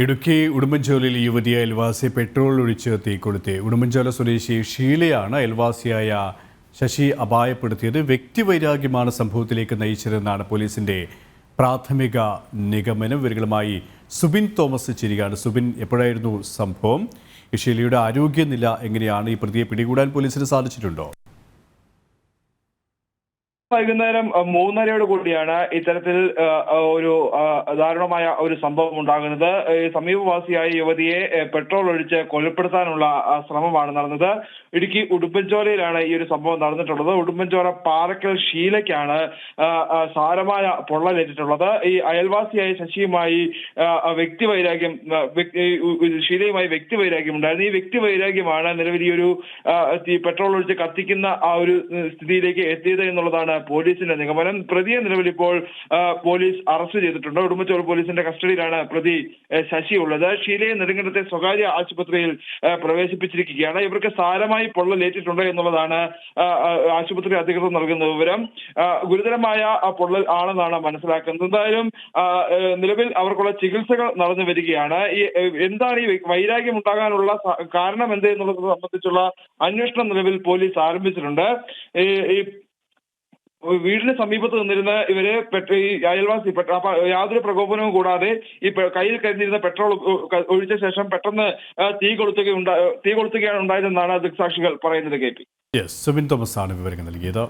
ഇടുക്കി ഉടുമ്പൻചോലയിൽ യുവതിയെ അയൽവാസി പെട്രോൾ ഒഴിച്ച് തീകൊളുത്തി. ഉടുമ്പൻചോല സ്വദേശി ഷീലയാണ് അയൽവാസിയായ ശശി അപായപ്പെടുത്തിയത്. വ്യക്തിവൈരാഗ്യമാണ് സംഭവത്തിലേക്ക് നയിച്ചതെന്നാണ് പോലീസിന്റെ പ്രാഥമിക നിഗമനം. ഇവരുമായി സുബിൻ തോമസ് ചിരികാണ്. സുബിൻ, എപ്പോഴായിരുന്നു സംഭവം? ഈ ഷീലയുടെ ആരോഗ്യനില എങ്ങനെയാണ്? ഈ പ്രതിയെ പിടികൂടാൻ പോലീസിന് സാധിച്ചിട്ടുണ്ടോ? വൈകുന്നേരം 3:30 കൂടിയാണ് ഇത്തരത്തിൽ ഒരു ദാരുണമായ ഒരു സംഭവം ഉണ്ടാകുന്നത്. സമീപവാസിയായ യുവതിയെ പെട്രോൾ ഒഴിച്ച് കൊലപ്പെടുത്താനുള്ള ശ്രമമാണ് നടന്നത്. ഇടുക്കി ഉടുമ്പൻചോലയിലാണ് ഈ ഒരു സംഭവം നടന്നിട്ടുള്ളത്. ഉടുമ്പൻചോല പാറക്കൽ ഷീലയ്ക്കാണ് സാരമായ പൊള്ളലേറ്റിട്ടുള്ളത്. ഈ അയൽവാസിയായ ശശിയുമായി ഷീലയുമായി വ്യക്തിവൈരാഗ്യം ഉണ്ടായിരുന്നു. ഈ വ്യക്തിവൈരാഗ്യമാണ് നിലവിൽ ഈ ഒരു പെട്രോൾ ഒഴിച്ച് കത്തിക്കുന്ന ആ ഒരു സ്ഥിതിയിലേക്ക് എത്തിയത് എന്നുള്ളതാണ് പോലീസിന്റെ നിഗമനം. പ്രതിയെ നിലവിൽ ഇപ്പോൾ പോലീസ് അറസ്റ്റ് ചെയ്തിട്ടുണ്ട്. ഉടുമ്പൻചോല പോലീസിന്റെ കസ്റ്റഡിയിലാണ് പ്രതി ശശി ഉള്ളത്. ഷീലയെ നെടുങ്കണ്ടത്തെ സ്വകാര്യ ആശുപത്രിയിൽ പ്രവേശിപ്പിച്ചിരിക്കുകയാണ്. ഇവർക്ക് സാരമായി പൊള്ളലേറ്റിട്ടുണ്ട് എന്നുള്ളതാണ് ആശുപത്രി അധികൃതർ നൽകുന്ന വിവരം. ഗുരുതരമായ പൊള്ളൽ ആണെന്നാണ് മനസ്സിലാക്കുന്നത്. എന്തായാലും നിലവിൽ അവർക്കുള്ള ചികിത്സകൾ നടന്നു വരികയാണ്. എന്താണ് ഈ വൈരാഗ്യം ഉണ്ടാകാനുള്ള കാരണം എന്ത് എന്നുള്ളത് സംബന്ധിച്ചുള്ള അന്വേഷണം നിലവിൽ പോലീസ് ആരംഭിച്ചിട്ടുണ്ട്. ഈ വീടിന് സമീപത്ത് നിന്നിരുന്ന ഇവര് ഈ അയൽവാസി യാതൊരു പ്രകോപനവും കൂടാതെ ഈ കയ്യിൽ കരുതിയിരുന്ന പെട്രോൾ ഒഴിച്ച ശേഷം പെട്ടെന്ന് തീ കൊളുത്തുകയാണ് ഉണ്ടായതെന്നാണ് ദൃക്സാക്ഷികൾ പറയുന്നത്. സുബിൻ തോമസ് ആണ് വിവരങ്ങൾ നൽകിയത്.